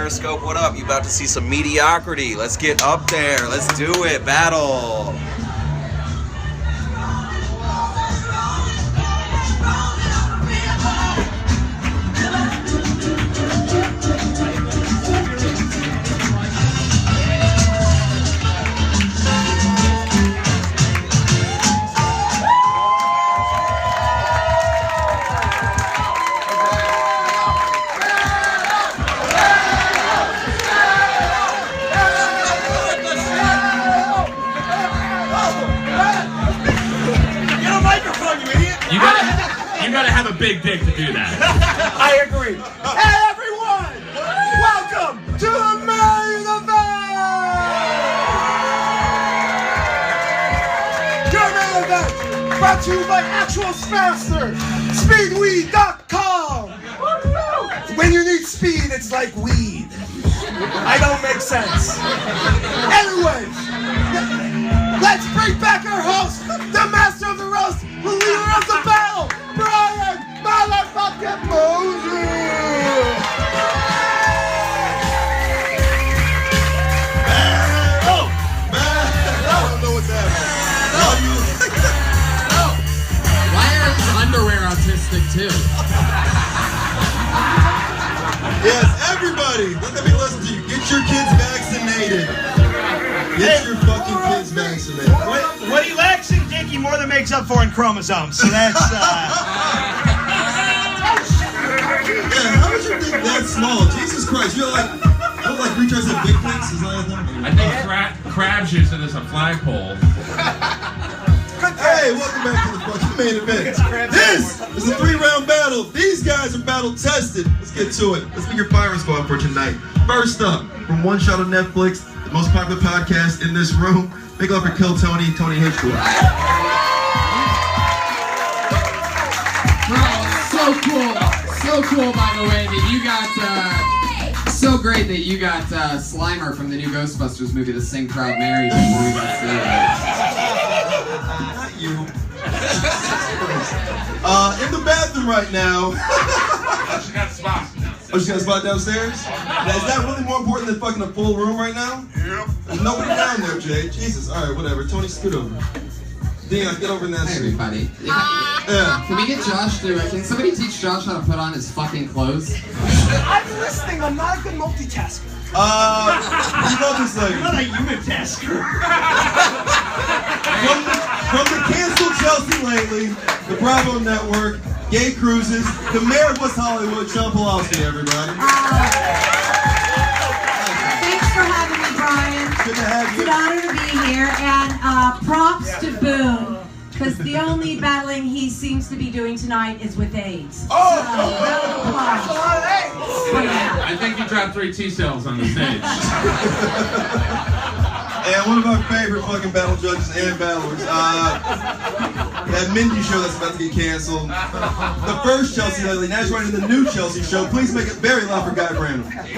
Periscope, what up? You about to see some mediocrity. Let's get up there. Let's do it. Battle. You gotta have a big dick to do that. I agree. Hey everyone! Welcome to the main event! Your main event brought to you by Actual Faster, Speedweed.com. When you need speed, it's like weed. I don't make sense. Anyways, let's bring back our host, the master of the roast, the leader of the battle, Brian motherfucking Moses! Battle! I don't know what's happening. Why are his underwear autistic too? Yes, everybody, let me listen to you. Get your kids vaccinated. Get your fucking kids vaccinated. What he lacks in dick, he more than makes up for in chromosomes. So that's Yeah, how would you think that small? Jesus Christ, you're like retreads at big things? Is that a thing? I think Crabs used it as a flagpole. Hey, welcome back to the fucking main event. This is a 3-round battle. These guys are battle tested. Let's get to it. Let's be your firing squad for tonight. First up, from One Shot on Netflix, the most popular podcast in this room. Big love for Kill Tony Hitchcock. Bro, so cool, by the way, that you got, so great that you got Slimer from the new Ghostbusters movie to sing Proud Mary before we got saved. Not you. In the bathroom right now. She got a spot. Oh, she got a spot downstairs? Now, is that really more important than fucking a full room right now? Yep. There's nobody down there, Jay. Jesus. All right, whatever. Tony, scoot over. Dion, get over in that Hey, seat. everybody. Yeah. Can we get Josh to, can somebody teach Josh how to put on his fucking clothes? I'm listening. I'm not a good multitasker. You love this lady. I'm not a unitasker. From the canceled Chelsea lately, the Bravo Network, Gay Cruises, the mayor of West Hollywood, Sean Pulaski, everybody. Thanks for having me, Brian. Good to have It's you. an honor to be here, and props to Boone, because the only battling he seems to be doing tonight is with AIDS. So, round of applause. For that. I think you dropped 3 T-cells on the stage. And one of our favorite fucking battle judges and battlers, that Mindy show that's about to get canceled. The first Chelsea lately, now she's running the new Chelsea show. Please make it very loud for Guy Brandon. Hey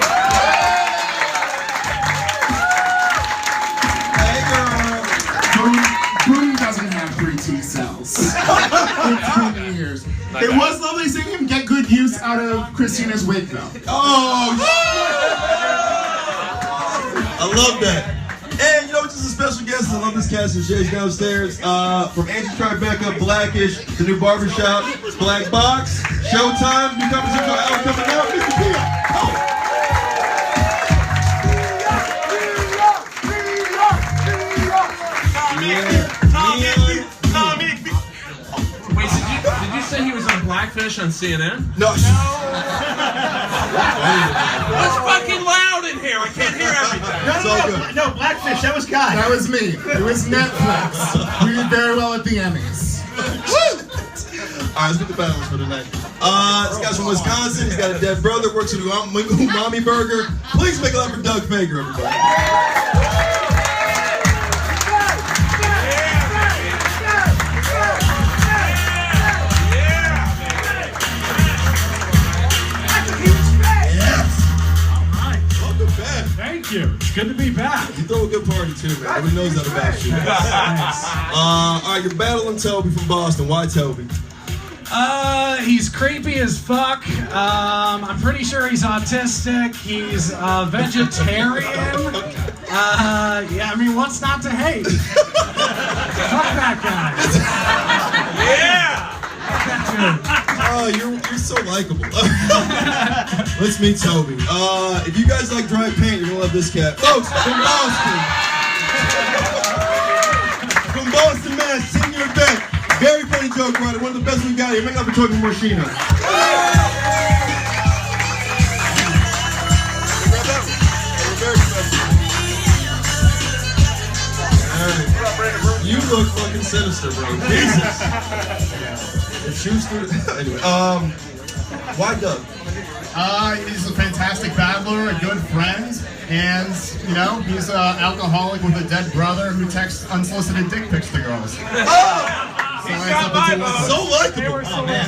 girl. Boone doesn't have 3 T-cells. In 20 years. It was lovely seeing him get good use out of Christina's wig, though. Oh, I love that. And you know, just a special guest. I love this cast of shades downstairs. From Angie Tribeca, Blackish, the new barbershop, Black Box, Showtime, new conversation out coming out. Mr. Pia. Wait, did you say he was on Blackfish on CNN? No. It's fucking loud in here. I can't hear everything. No, Blackfish, that was God. That was me. It was Netflix. We did very well at the Emmys. All right, let's get the battles for tonight. This guy's from Wisconsin. He's got a dead brother, works at Umami Burger. Please make it loud for Doug Fager, everybody. Thank you. It's good to be back. You throw a good party too, man. Everybody knows that about you. All right, you're battling Toby from Boston. Why Toby? He's creepy as fuck. I'm pretty sure he's autistic. He's a vegetarian. Yeah, I mean, what's not to hate? Fuck that guy. Yeah! Oh, you're so likable. Let's meet Toby. If you guys like dry paint, you're gonna love this cat. Folks, from Boston. From Boston, Mass, 10-year vet. Very funny joke writer, one of the best we got here. Make up for Toby Morshino. You look fucking sinister, bro. Jesus. Anyway, why Doug? He's a fantastic battler, a good friend, and, you know, he's an alcoholic with a dead brother who texts unsolicited dick pics to girls. So likable. Oh, man.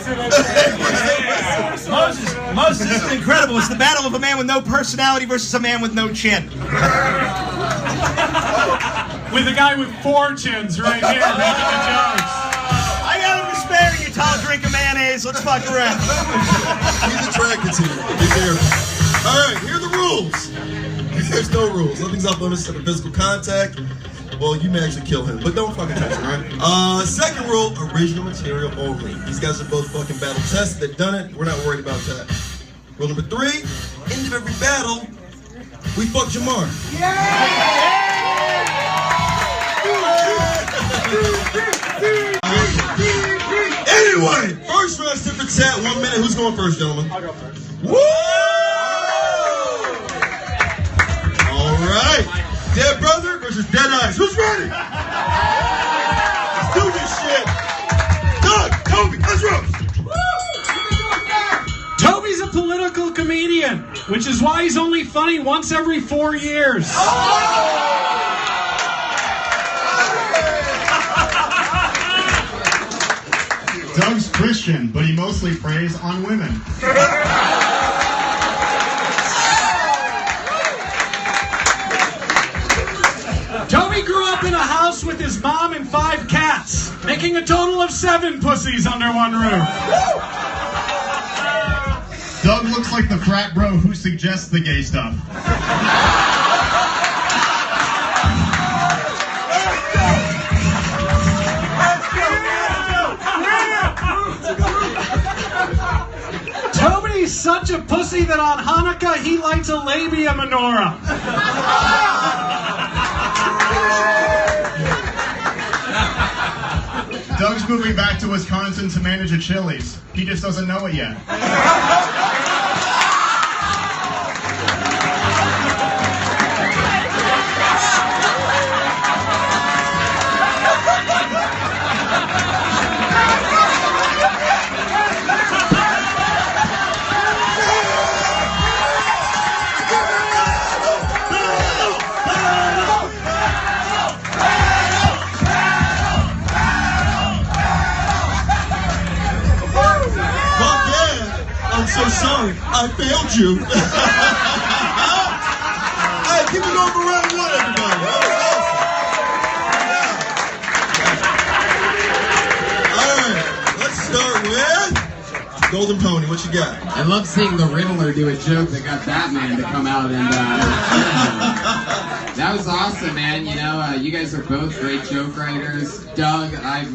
Moses, this is incredible. It's the battle of a man with no personality versus a man with no chin. With a guy with 4 chins right here making the jokes. I got him to spare you, tall drink of mayonnaise. Let's fuck around. He's attracted to you. Be careful. All right, here are the rules. There's no rules. Nothing's off limits to the physical contact. Well, you may actually kill him, but don't fucking touch him, right? Second rule, original material only. These guys are both fucking battle tested. They've done it. We're not worried about that. Rule number 3, end of every battle, we fuck Jamar. Anyway, first round, tip for tat, 1 minute. Who's going first, gentlemen? I'll go first. Woo! All right. Dead brother versus dead eyes. Who's ready? Let's do this shit. Doug, Toby, let's roast. Toby's a political comedian, which is why he's only funny once every 4 years. Doug's Christian, but he mostly preys on women. Toby grew up in a house with his mom and 5 cats, making a total of 7 pussies under one roof. Doug looks like the frat bro who suggests the gay stuff. Toby's such a pussy that on Hanukkah he lights a labia menorah. Doug's moving back to Wisconsin to manage a Chili's. He just doesn't know it yet. I'm so sorry. I failed you. Hey, keep it going for round 1, everybody. That was awesome. All right, let's start with Golden Pony. What you got? I love seeing the Riddler do a joke that got Batman to come out and that was awesome, man. You know, you guys are both great joke writers. Doug, I've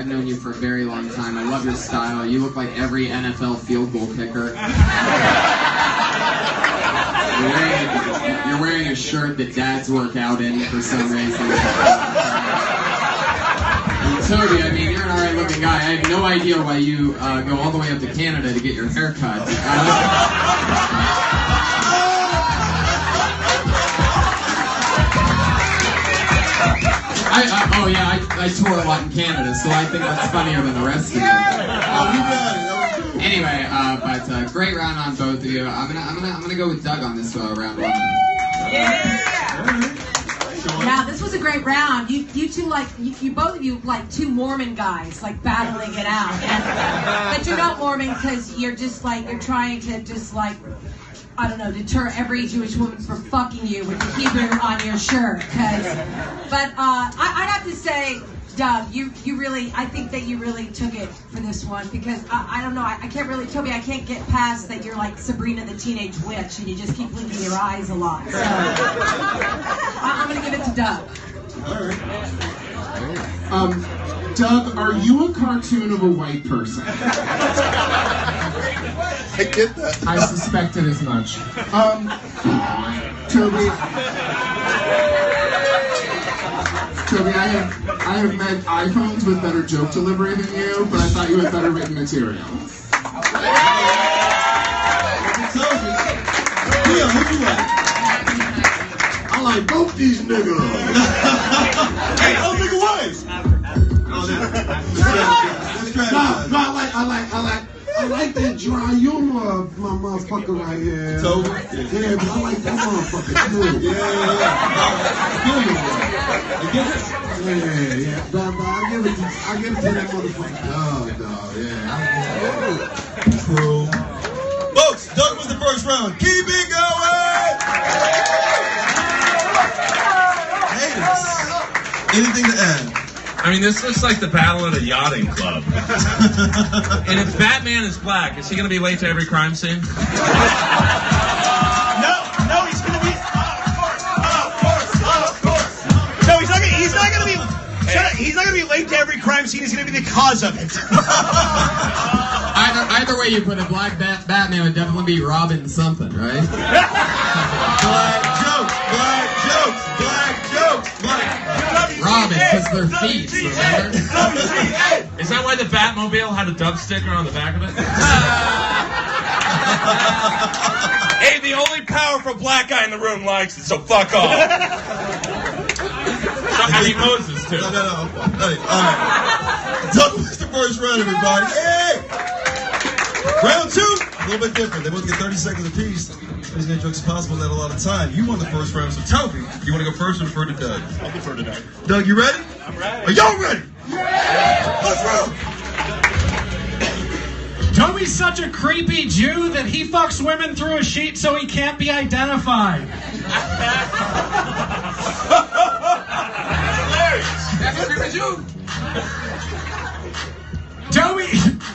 known you for a very long time. I love your style. You look like every NFL field goal kicker. You're wearing a shirt that dads work out in for some reason. And Toby, I mean, you're an alright looking guy. I have no idea why you go all the way up to Canada to get your hair cut. I tour a lot in Canada, so I think that's funnier than the rest of them. Anyway, but great round on both of you. I'm gonna go with Doug on this round 1. Yeah, this was a great round. You two you both of you like 2 Mormon guys like battling it out, but you're not Mormon because you're just like you're trying to just like I don't know, deter every Jewish woman from fucking you with the Hebrew on your shirt. But I'd have to say, Doug, you really, I think that you really took it for this one because I don't know, I can't really, Toby, I can't get past that you're like Sabrina the Teenage Witch and you just keep blinking your eyes a lot. So I'm gonna give it to Doug. All right. Doug, are you a cartoon of a white person? I get that. I suspected as much. Toby, I have met iPhones with better joke delivery than you, but I thought you had better written material. Yeah, who you like? I like both these niggas. Hey, oh, nigga, what? I like that dry humor of my motherfucker right here. Toby? Yeah, but I like that motherfucker too. Yeah. But I give it to that motherfucker. Dog, yeah. True. Folks, Doug was the first round. Keep it going! Haters. Anything to add? I mean, this looks like the battle at a yachting club. And if Batman is black, is he going to be late to every crime scene? No, he's gonna be. Of course. No, he's not gonna be. He's not gonna be late to every crime scene. He's gonna be the cause of it. Either way you put it, Black Batman would definitely be Robin something, right? Black jokes. Robin, because they're thieves, remember? Is that why the Batmobile had a dub sticker on the back of it? Hey, the only powerful black guy in the room likes it, so fuck off. And he poses too. No. Hey, all right. Doug was the first round, everybody. Hey! Round two, a little bit different. They both get 30 seconds apiece. As many jokes as possible, not a lot of time. You won the first round, so Toby, you want to go first or defer to Doug? I'll defer to Doug. Doug, you ready? I'm ready. Are y'all ready? Yeah! Let's roll! Toby's such a creepy Jew that he fucks women through a sheet so he can't be identified. That's a creepy Jew. Toby,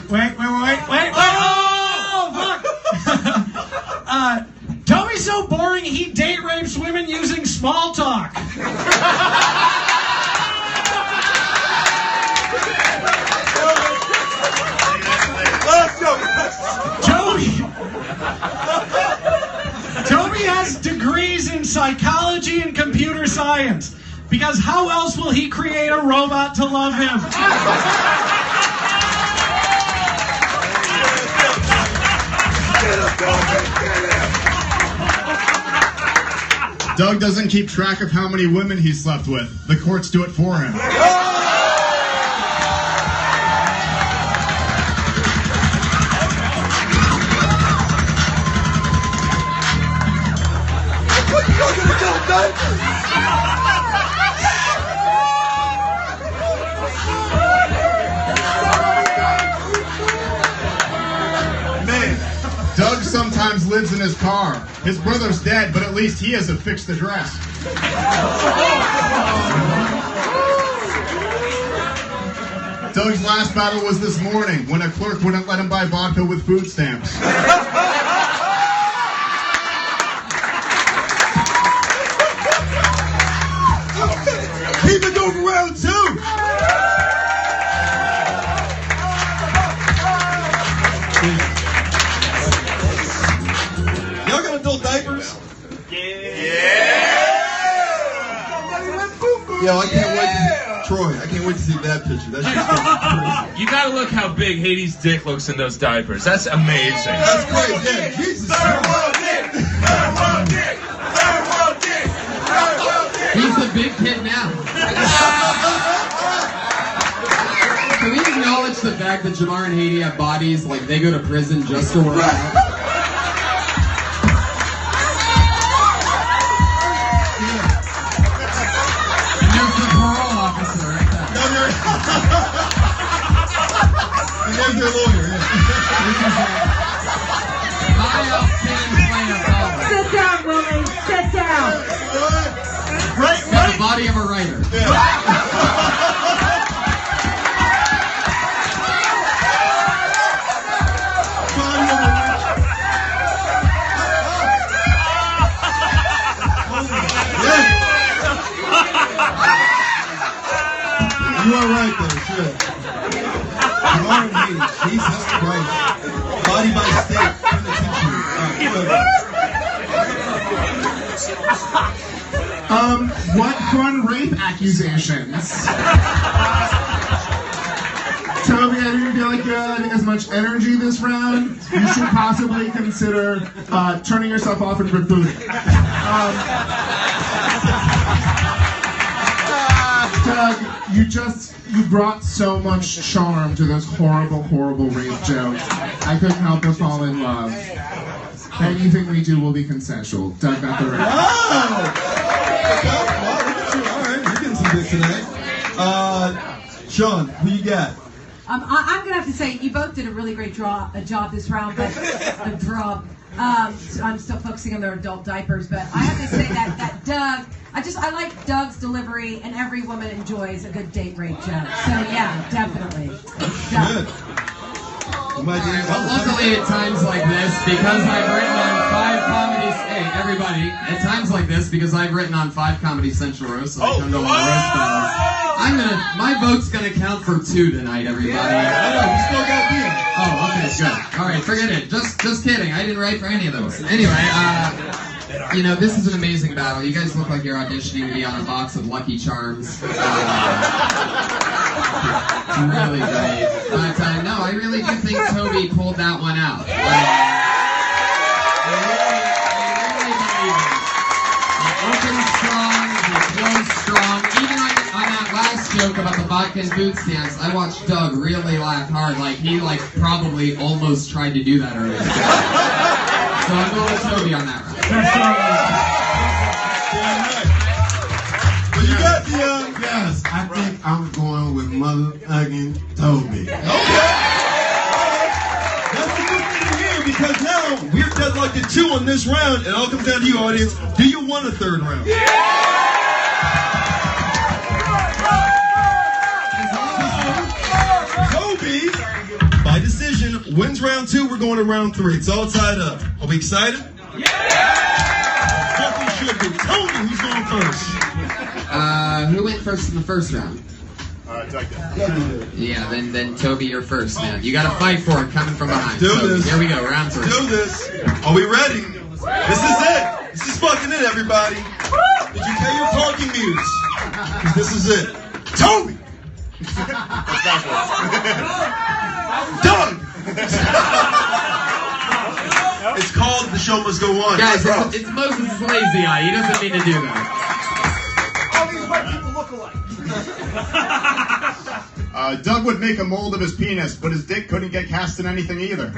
wait. Oh, fuck. Toby's so boring, he date rapes women using small talk. Toby has degrees in psychology and computer science, because how else will he create a robot to love him? Doug doesn't keep track of how many women he slept with. The courts do it for him. Doug sometimes lives in his car. His brother's dead, but at least he has a fixed address. Doug's last battle was this morning when a clerk wouldn't let him buy vodka with food stamps. Keep it going for round two! Y'all got adult diapers? Yo, I can't wait to Troy, I can't wait to see that picture. That's just crazy. You gotta look how big Hades' dick looks in those diapers. That's amazing. That's great, yeah. Jesus. He's the big kid now. Can we acknowledge the fact that Jamar and Haiti have bodies like they go to prison just to work out? And there's the parole officer right there. And there's their lawyer, yeah. Sit down, Willie. Sit down. Right. The body of a writer. Yeah. Jesus Christ. Body by state. Turn the tissue. What fun rape accusations? Toby, I didn't feel like you're having as much energy this round. You should possibly consider turning yourself off and rebooting. Doug, you brought so much charm to those horrible, horrible rape jokes. I couldn't help but fall in love. Anything we do will be consensual. Doug got the right. Wow! Wow, look at you. All right, you're getting some dick tonight. Sean, who you got? I'm gonna have to say you both did a really great job this round, but I'm still focusing on their adult diapers. But I have to say that Doug, I like Doug's delivery, and every woman enjoys a good date rape joke. So yeah, definitely. Good. Well, luckily at times like this, because I've written on 5 comedies. Hey, everybody! At times like this, because I've written on 5 Comedy Central roasts, so I come to a lot of roast battles. My vote's gonna count for 2 tonight, everybody. We still got you. Oh, okay, good. All right, forget it. Just kidding. I didn't write for any of those. Anyway, this is an amazing battle. You guys look like you're auditioning to be on a box of Lucky Charms. Really great. But no, I really do think Toby pulled that one out. I really believe it. He opened strong, he closed strong. Even on that last joke about the vodka and boot stance, I watched Doug really laugh hard. Like he probably almost tried to do that earlier. So I'm going with Toby on that round. Well, you got the Yes, I think I'm going with motherfucking Toby. Okay. That's a good thing to hear because now we're deadlocked at 2 on this round. It all comes down to you, audience. Do you want a 3rd round? Toby, by decision, wins round 2. We're going to round 3. It's all tied up. Are we excited? Definitely should be. Tony, who's going first? Who went first in the first round? Doug. Yeah, then Toby, you're first, man. You gotta fight for it coming from behind. Do this. Here we go, round 3. Do this. Are we ready? This is it. This is fucking it, everybody. Did you pay your parking meters? This is it. Toby! Doug! It's called The Show Must Go On. Guys, it's Moses' lazy eye. He doesn't mean to do that. All these white people look alike. Doug would make a mold of his penis, but his dick couldn't get cast in anything either.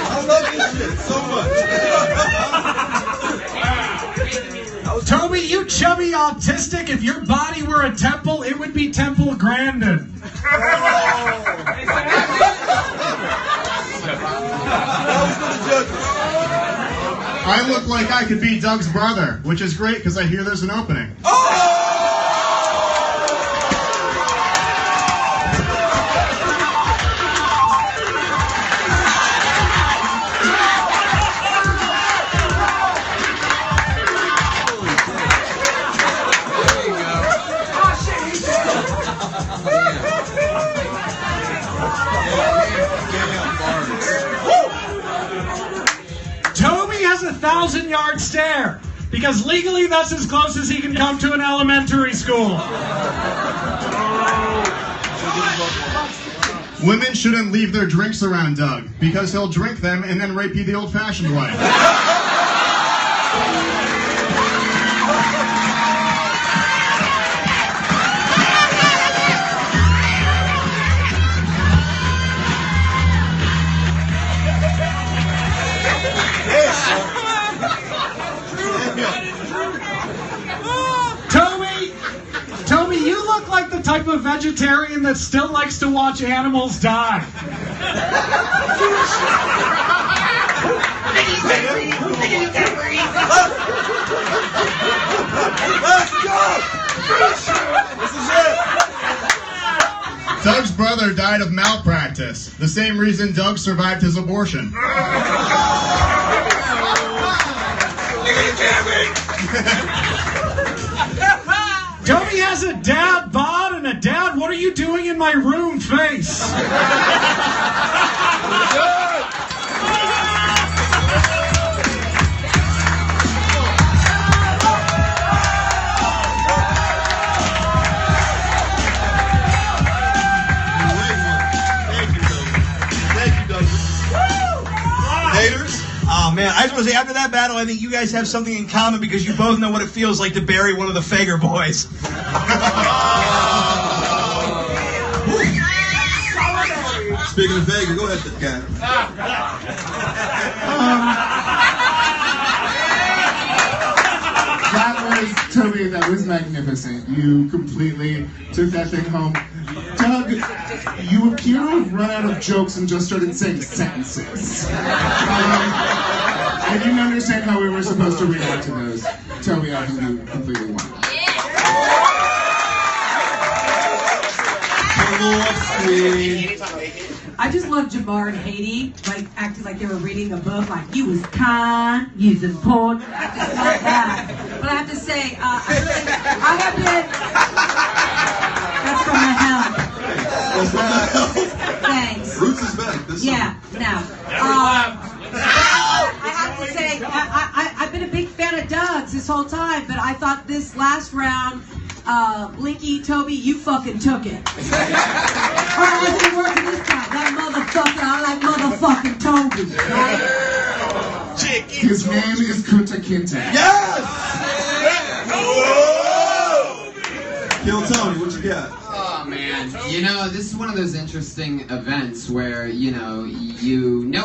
I love this shit so much. Toby, you chubby autistic. If your body were a temple, it would be Temple Grandin. I look like I could be Doug's brother, which is great because I hear there's an opening. Toby has a 1,000-yard stare because legally that's as close as he can come to an elementary school. Women shouldn't leave their drinks around Doug because he'll drink them and then rape you the old-fashioned way. Toby, you look like the type of vegetarian that still likes to watch animals die. Let's go! This is it! Doug's brother died of malpractice. practice. The same reason Doug survived his abortion. Toby has a dad bod and a dad, what are you doing in my room face. Oh man, I just want to say after that battle, I think you guys have something in common because you both know what it feels like to bury one of the Fager boys. Speaking of Fager, go ahead, Cat. Toby, that was magnificent. You completely took that thing home. Doug, you appear to have run out of jokes and just started saying sentences. I didn't understand how we were supposed to react to those. Toby, I think you completely won. I just love Jamar and Haiti, like acting like they were reading a book, like you was kind, you was important. I just love that. But I have to say, I have been. That's from the hell. Thanks. Roots is back. Now. I have to say, I've been a big fan of Doug's this whole time, but I thought this last round, Blinky, Toby, you fucking took it. Alright, let's get working this time. That motherfucker, I like motherfucking Toby, right? His name is Kunta Kinte. Yes! Kill Tony, what you got? Oh man, you know, this is one of those interesting events where, you know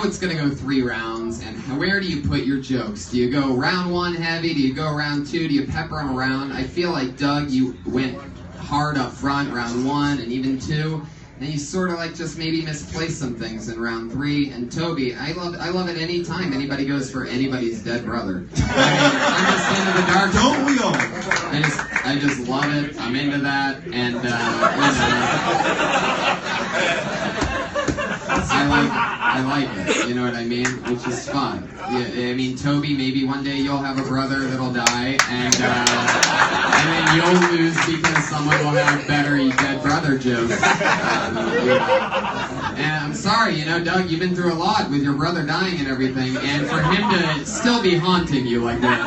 it's gonna go 3 rounds, and where do you put your jokes? Do you go round 1 heavy? Do you go round 2? Do you pepper them around? I feel like, Doug, you went hard up front round 1 and even 2, and you sort of like just maybe misplaced some things in round 3. And Toby, I love it any time anybody goes for anybody's dead brother. I'm just into the dark. Don't we all? I just love it. I'm into that, and I like it. You know what I mean? Which is fun. Yeah, I mean, Toby, maybe one day you'll have a brother that'll die, and then you'll lose because someone will have better dead brother jokes. And I'm sorry, you know, Doug, you've been through a lot with your brother dying and everything, and for him to still be haunting you like this.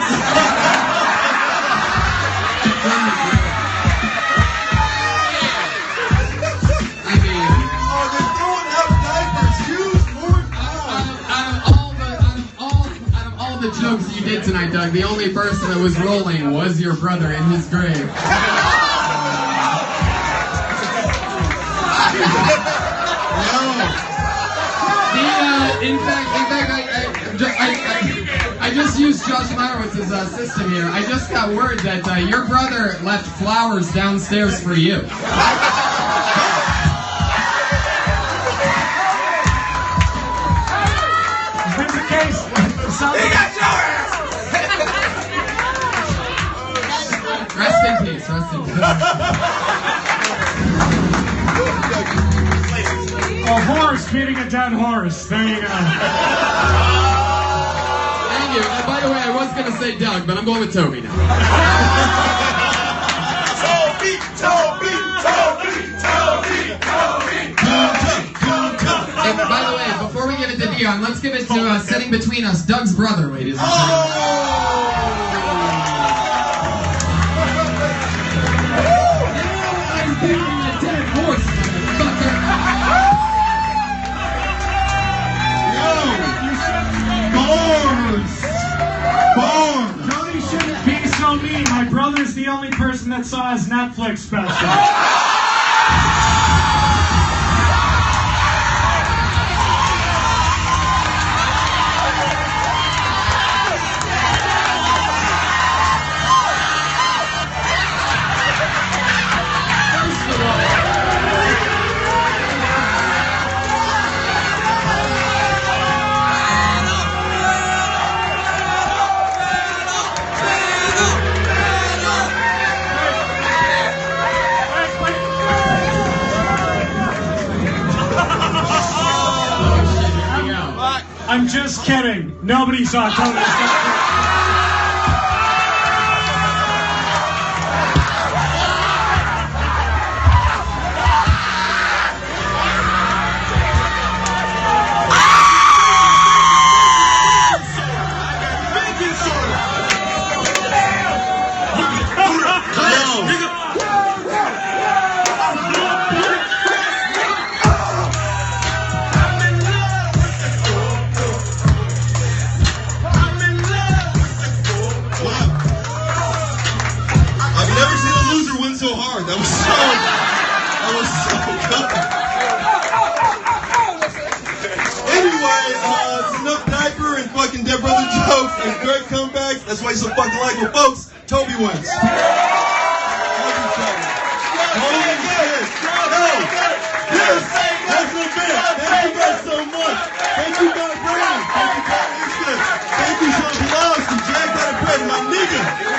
The jokes you did tonight, Doug, the only person that was rolling was your brother in his grave. In fact, I just used Josh Meyerowitz' system here. I just got word that your brother left flowers downstairs for you. If that's the case, Rest in peace, rest in peace. A horse beating a dead horse. There you go. Thank you. And by the way, I was going to say Doug, but I'm going with Toby now. And by the way, before we give it to Dion, let's give it to sitting between us, Doug's brother, ladies and gentlemen. I'm beating a dead horse, motherfucker. Bars! Tony shouldn't be so mean. My brother's the only person that saw his Netflix special. I'm just kidding. Nobody saw Tony. So hard. That was so good. Anyway, it's enough diaper and fucking Dead Brother jokes and great comebacks. That's why he's so fucking likable, folks. Toby wins. Holy shit. No. Yes. That's the best. Thank you guys so much. Thank you, God Brandon. Thank you, God Easton. Thank you, Sean Pulaski. Jack got a bread, my nigga.